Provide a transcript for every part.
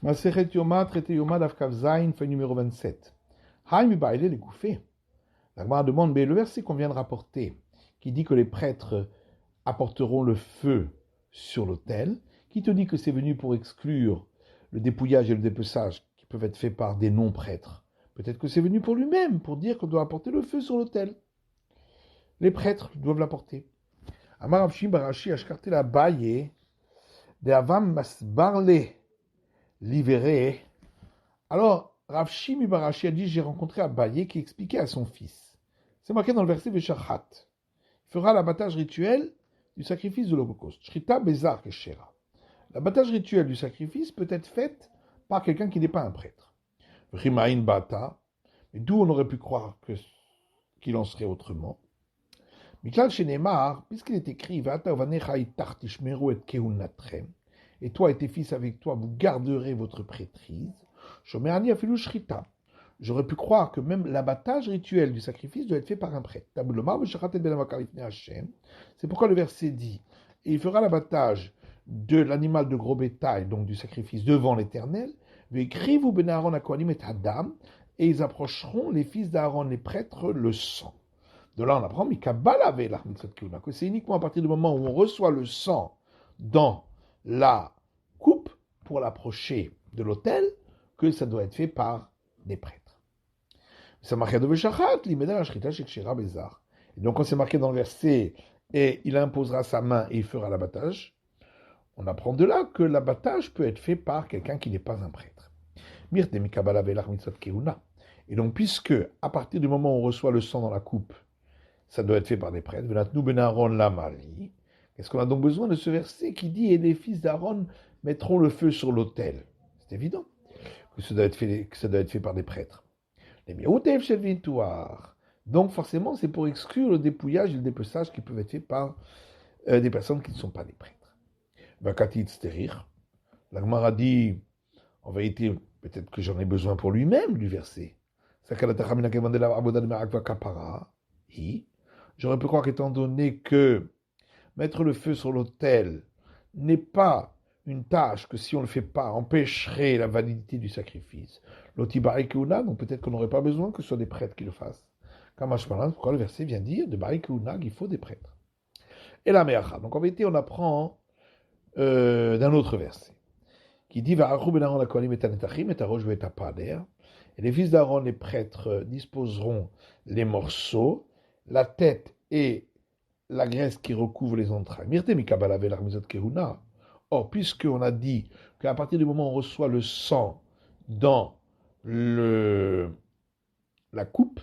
Masechet Yoma, traité Yoma d'Afkav Zain, feuille numéro 27. Haïm Baïlé les Gouffés. La Gemara demande, mais le verset qu'on vient de rapporter, qui dit que les prêtres apporteront le feu sur l'autel, qui te dit que c'est venu pour exclure le dépouillage et le dépeçage qui peuvent être faits par des non-prêtres. Peut-être que c'est venu pour lui-même, pour dire qu'on doit apporter le feu sur l'autel. Les prêtres doivent l'apporter. Amar Avshim Barashi Ashkarté la baye de Avam Masbarle libéré. Alors, Rav Shimi Barashi a dit, j'ai rencontré Abaye qui expliquait à son fils. C'est marqué dans le verset Veshachat. Il fera l'abattage rituel du sacrifice de l'Holocauste. Shrita Bezar Keshera. L'abattage rituel du sacrifice peut être fait par quelqu'un qui n'est pas un prêtre. Rimaïn Bata. Mais d'où on aurait pu croire qu'il en serait autrement. Miklal Shenemar, puisqu'il est écrit, Vata Ovanecha Itach Tishmeru et Kehunatrem. Et toi et tes fils avec toi, vous garderez votre prêtrise. J'aurais pu croire que même l'abattage rituel du sacrifice doit être fait par un prêtre. C'est pourquoi le verset dit, et il fera l'abattage de l'animal de gros bétail, donc du sacrifice, devant l'Éternel, et ils approcheront, les fils d'Aaron, les prêtres, le sang. De là, on apprend que c'est uniquement à partir du moment où on reçoit le sang dans la coupe pour l'approcher de l'autel que ça doit être fait par des prêtres. Et donc, quand c'est marqué dans le verset, et il imposera sa main et il fera l'abattage, on apprend de là que l'abattage peut être fait par quelqu'un qui n'est pas un prêtre. Et donc, puisque à partir du moment où on reçoit le sang dans la coupe, ça doit être fait par des prêtres, est-ce qu'on a donc besoin de ce verset qui dit « Et les fils d'Aaron mettront le feu sur l'autel » C'est évident que ça doit être fait par des prêtres. Donc forcément, c'est pour exclure le dépouillage et le dépeçage qui peuvent être faits par des personnes qui ne sont pas des prêtres. La Gemara dit, en vérité, peut-être que j'en ai besoin pour lui-même du verset. J'aurais pu croire qu'étant donné que mettre le feu sur l'autel n'est pas une tâche que si on ne le fait pas empêcherait la validité du sacrifice. L'otibari keuna, donc peut-être qu'on n'aurait pas besoin que ce soit des prêtres qui le fassent. Kamashmalan, pourquoi le verset vient dire de bari keuna qu'il faut des prêtres. Et la meacha. Donc en vérité, on apprend d'un autre verset qui dit Va'achu ben Aaron hakohanim et hanetachim et harosh ve'et hapader. Et les fils d'Aaron, les prêtres, disposeront les morceaux, la tête et la graisse qui recouvre les entrailles. Mirte mikabala ve'larmizot kehuna. Or, puisqu'on a dit qu'à partir du moment où on reçoit le sang dans la coupe,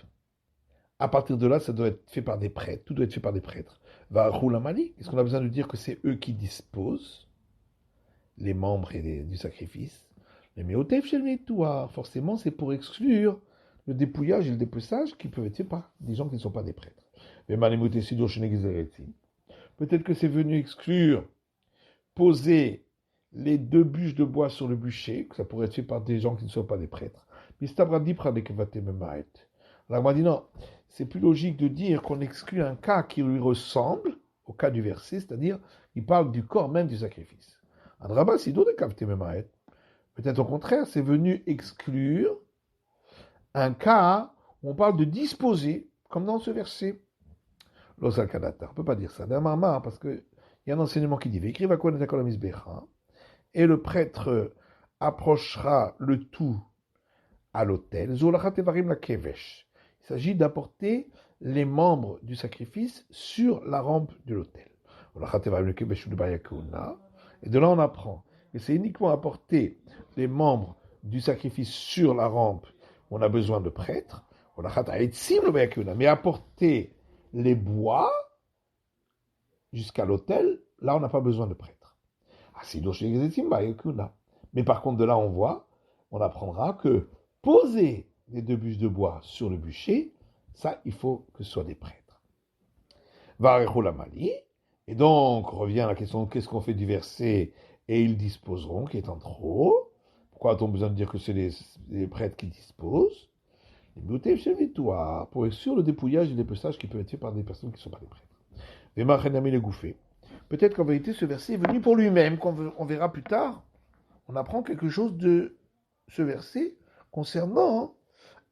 à partir de là, ça doit être fait par des prêtres. Tout doit être fait par des prêtres. Va'achu lamali. Est-ce qu'on a besoin de dire que c'est eux qui disposent les membres du sacrifice? Les meotef shel netouar. Forcément, c'est pour exclure le dépouillage et le dépeçage qui peuvent être faits par des gens qui ne sont pas des prêtres. Peut-être que c'est venu exclure poser les 2 bûches de bois sur le bûcher, que ça pourrait être fait par des gens qui ne sont pas des prêtres. Alors on m'a dit non, c'est plus logique de dire qu'on exclut un cas qui lui ressemble au cas du verset, c'est-à-dire il parle du corps même du sacrifice. Peut-être au contraire, c'est venu exclure un cas où on parle de disposer, comme dans ce verset. On ne peut pas dire ça. Parce qu'il y a un enseignement qui dit et le prêtre approchera le tout à l'autel. Il s'agit d'apporter les membres du sacrifice sur la rampe de l'autel. Et de là on apprend que c'est uniquement apporter les membres du sacrifice sur la rampe où on a besoin de prêtres. Mais apporter les bois jusqu'à l'autel, là on n'a pas besoin de prêtre. Mais par contre de là on apprendra que poser les 2 bûches de bois sur le bûcher, ça il faut que ce soit des prêtres. Et donc revient la question, qu'est-ce qu'on fait du verset et ils disposeront, qui est en trop. Pourquoi a-t-on besoin de dire que c'est les prêtres qui disposent? Pour exclure le dépouillage et le dépeçage qui peuvent être faits par des personnes qui ne sont pas des prêtres. Peut-être qu'en vérité, ce verset est venu pour lui-même, qu'on verra plus tard, on apprend quelque chose de ce verset concernant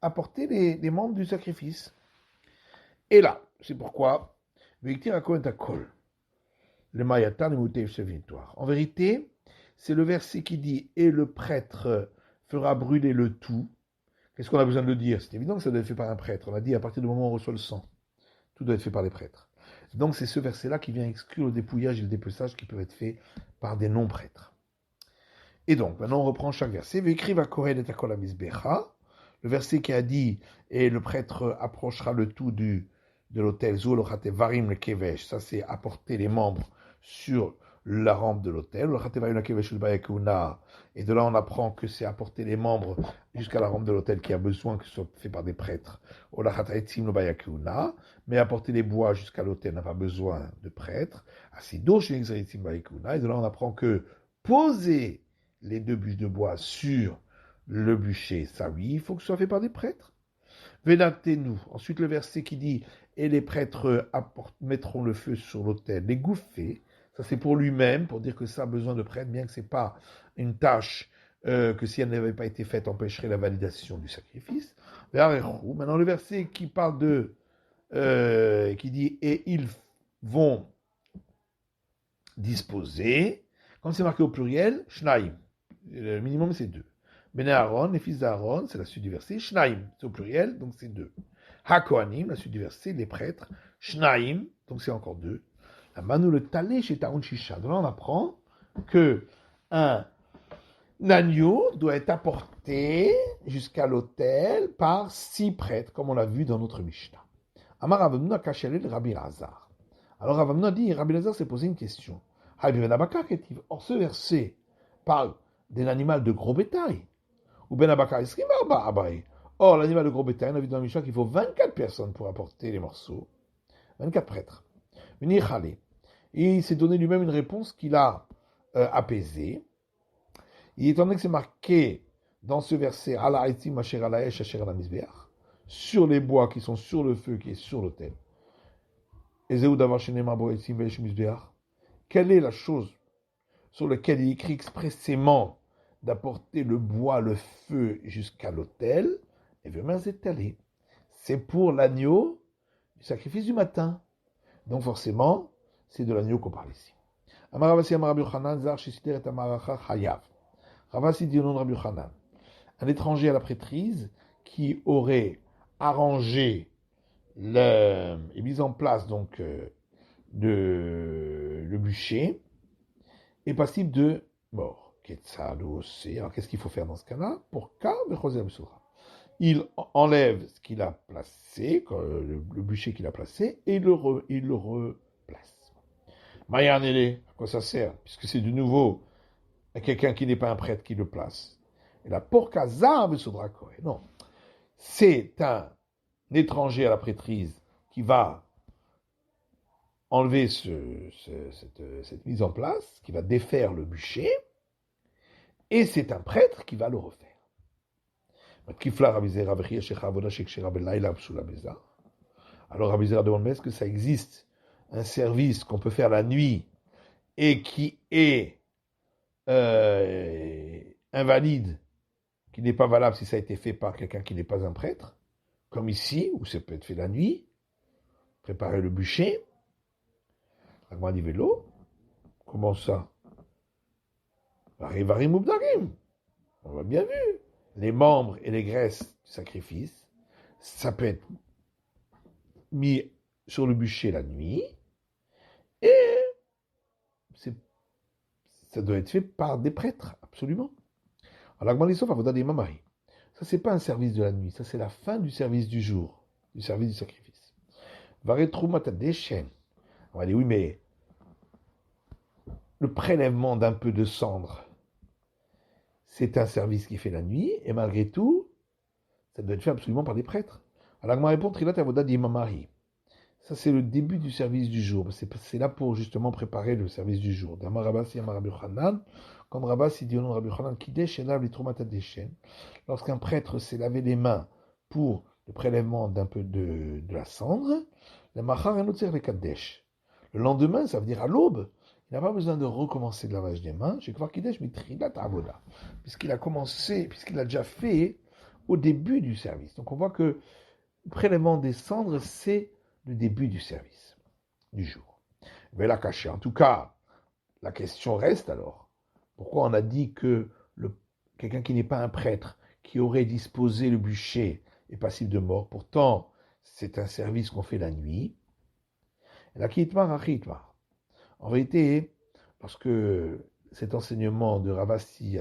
apporter les membres du sacrifice. Et là, c'est pourquoi, le Mayatan et Moutev se victoire. En vérité, c'est le verset qui dit « Et le prêtre fera brûler le tout ». Qu'est-ce qu'on a besoin de le dire? C'est évident que ça doit être fait par un prêtre. On a dit à partir du moment où on reçoit le sang, tout doit être fait par les prêtres. Donc c'est ce verset-là qui vient exclure le dépouillage et le dépeçage qui peuvent être faits par des non-prêtres. Et donc, maintenant on reprend chaque verset. Le verset qui a dit « Et le prêtre approchera le tout de l'autel. Ça c'est apporter les membres sur la rampe de l'autel. Et de là on apprend que c'est apporter les membres jusqu'à la rampe de l'autel qui a besoin que ce soit fait par des prêtres. Mais apporter les bois jusqu'à l'autel n'a pas besoin de prêtres. Et de là on apprend que poser les deux bûches de bois sur le bûcher, ça oui, il faut que ce soit fait par des prêtres. Venatez-nous. Ensuite le verset qui dit « Et les prêtres mettront le feu sur l'autel, les gouffés ». Ça c'est pour lui-même, pour dire que ça a besoin de prêtres, bien que ce n'est pas une tâche que si elle n'avait pas été faite empêcherait la validation du sacrifice. Maintenant le verset qui parle qui dit « Et ils vont disposer », comme c'est marqué au pluriel, « Shnaim ». Le minimum c'est 2. Bene Aaron, les fils d'Aaron, c'est la suite du verset. Shnaim, c'est au pluriel, donc c'est 2. HaKohanim, la suite du verset, les prêtres. Shnaim, donc c'est encore 2. La Manu le Talé chez Taoun Shisha. Donc là, on apprend que un agneau doit être apporté jusqu'à l'autel par 6 prêtres, comme on l'a vu dans notre Mishnah. Amar Ravamna Kachalel Rabbi Lazar. Alors Ravamna dit, Rabbi Lazar s'est posé une question. Or ce verset parle d'un animal de gros bétail. Ou Ben Abakar Or, l'animal de gros bétail, on a vu dans le Mishnah qu'il faut 24 personnes pour apporter les morceaux. 24 prêtres. Et il s'est donné lui-même une réponse qu'il a apaisée. Et étant donné que c'est marqué dans ce verset, sur les bois qui sont sur le feu, qui est sur l'autel. Quelle est la chose sur laquelle il écrit expressément d'apporter le bois, le feu jusqu'à l'autel, et vraiment étalé. C'est pour l'agneau du sacrifice du matin. Donc forcément, c'est de l'agneau qu'on parle ici. Ravasi dit au nom de Rabbi Yochanan, un étranger à la prêtrise qui aurait arrangé et mis en place donc le bûcher est passible de mort. Alors qu'est-ce qu'il faut faire dans ce cas-là? Pour il enlève ce qu'il a placé, le bûcher qu'il a placé, et il le replace. Mayanele, à quoi ça sert? Puisque c'est de nouveau quelqu'un qui n'est pas un prêtre qui le place. Et la porkaza besodrakoé. Non. C'est un étranger à la prêtrise qui va enlever cette mise en place, qui va défaire le bûcher, et c'est un prêtre qui va le refaire. Alors Rabbi Zera demande, mais est-ce que ça existe un service qu'on peut faire la nuit et qui est invalide, qui n'est pas valable si ça a été fait par quelqu'un qui n'est pas un prêtre, comme ici, où ça peut être fait la nuit, préparer le bûcher. Agma dit vélo, comment ça? On l'a bien vu. Les membres et les graisses du sacrifice, ça peut être mis sur le bûcher la nuit, et ça doit être fait par des prêtres, absolument. Alors, ça, c'est pas un service de la nuit, ça, c'est la fin du service du jour, du service du sacrifice. On va dire, oui, mais le prélèvement d'un peu de cendre, c'est un service qui fait la nuit, et malgré tout, ça doit être fait absolument par des prêtres. Alors, ma réponse, ça, c'est le début du service du jour. C'est là pour justement préparer le service du jour. Comme Rabbi dit au nom de Rabbi Yochanan, lorsqu'un prêtre s'est lavé les mains pour le prélèvement d'un peu de la cendre, le lendemain, ça veut dire à l'aube, il n'a pas besoin de recommencer le lavage des mains, puisqu'il a commencé, puisqu'il a déjà fait au début du service. Donc on voit que le prélèvement des cendres, c'est le début du service du jour. Mais la cacher. En tout cas, la question reste alors, pourquoi on a dit que quelqu'un qui n'est pas un prêtre, qui aurait disposé le bûcher, est passible de mort? Pourtant, c'est un service qu'on fait la nuit. La kitmar a kitmar. En réalité, parce que cet enseignement de Ravassi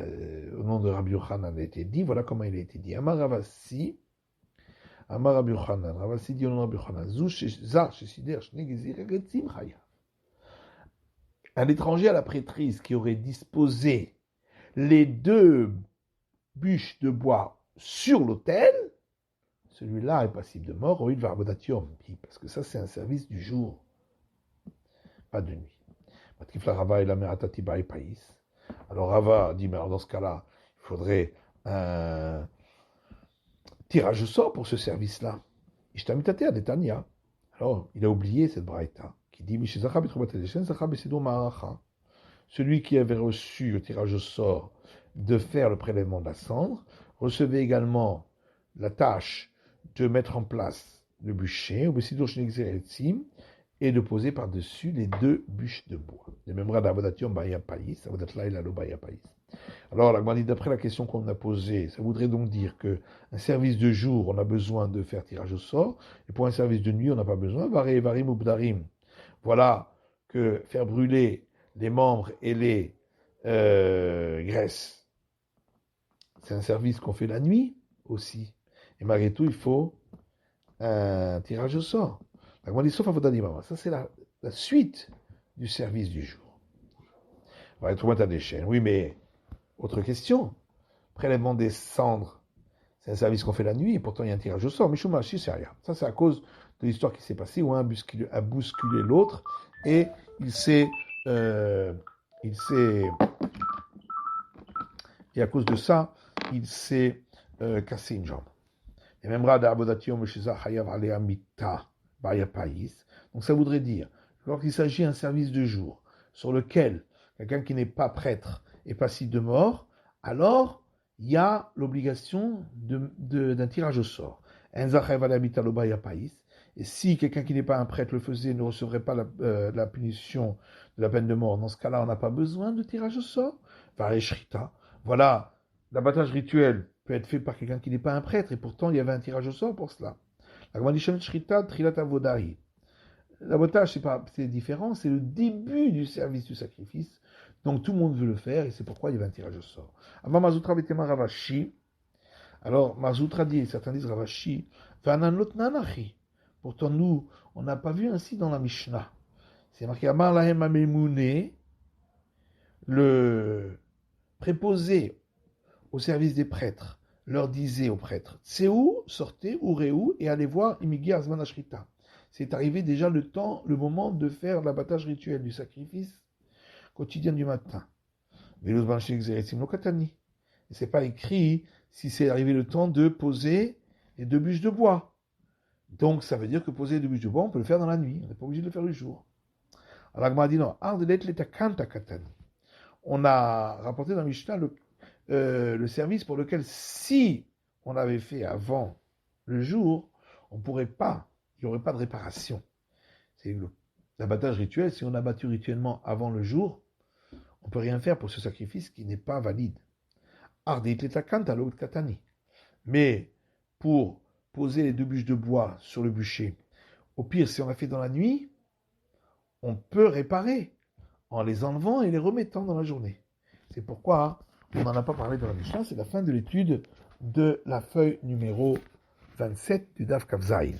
au nom de Rabbi Yochanan a été dit, voilà comment il a été dit. Amar Ravassi, Amar Rabbi Yochanan, Ravassi dit au nom de Rabbi Yochanan, un étranger à la prêtrise qui aurait disposé les 2 bûches de bois sur l'autel, celui-là est passible de mort, parce que ça c'est un service du jour, pas de nuit. Alors Rava dit, mais alors dans ce cas-là, il faudrait un tirage au sort pour ce service-là. Alors, il a oublié cette braïta qui dit, celui qui avait reçu le tirage au sort de faire le prélèvement de la cendre, recevait également la tâche de mettre en place le bûcher, et de poser par-dessus les 2 bûches de bois. Alors, la Gemara dit, d'après la question qu'on a posée, ça voudrait donc dire qu'un service de jour, on a besoin de faire tirage au sort, et pour un service de nuit, on n'a pas besoin. Varim ou bdarim. Voilà que faire brûler les membres et les graisses, c'est un service qu'on fait la nuit aussi. Et malgré tout, il faut un tirage au sort. Ça, c'est la suite du service du jour. Oui, mais autre question. Prélèvement des cendres, c'est un service qu'on fait la nuit, et pourtant il y a un tirage au sort. Mishumashi, c'est rien. Ça, c'est à cause de l'histoire qui s'est passée, où un a bousculé l'autre, et et à cause de ça, il s'est cassé une jambe. Et même donc ça voudrait dire, lorsqu'il s'agit d'un service de jour, sur lequel quelqu'un qui n'est pas prêtre est passible de mort, alors il y a l'obligation d'un tirage au sort. Et si quelqu'un qui n'est pas un prêtre le faisait, ne recevrait pas la punition de la peine de mort, dans ce cas-là, on n'a pas besoin de tirage au sort. Voilà, l'abattage rituel peut être fait par quelqu'un qui n'est pas un prêtre, et pourtant il y avait un tirage au sort pour cela. L'abattage, c'est différent, c'est le début du service du sacrifice, donc tout le monde veut le faire, et c'est pourquoi il y avait un tirage au sort. Avant Mazoutra Betema Ravashi, alors Mazoutra dit, certains disent Ravashi, pourtant nous, on n'a pas vu ainsi dans la Mishnah. C'est marqué Amar Lahem Amemune, le préposé au service des prêtres leur disait aux prêtres, Tseou, sortez, Uréou, et allez voir Imigi Azman Ashrita. C'est arrivé déjà le moment de faire l'abattage rituel du sacrifice quotidien du matin. Et c'est pas écrit si c'est arrivé le temps de poser les 2 bûches de bois. Donc ça veut dire que poser les 2 bûches de bois, on peut le faire dans la nuit, on n'est pas obligé de le faire le jour. Alors Agma dit non, on a rapporté dans Mishnah le service pour lequel, si on l'avait fait avant le jour, il n'y aurait pas de réparation. C'est l'abattage rituel. Si on a battu rituellement avant le jour, on ne peut rien faire pour ce sacrifice qui n'est pas valide. Mais pour poser les 2 bûches de bois sur le bûcher, au pire, si on l'a fait dans la nuit, on peut réparer en les enlevant et les remettant dans la journée. C'est pourquoi on n'en a pas parlé dans la Mishnah, c'est la fin de l'étude de la feuille numéro 27 du Daf Kaf Zayin.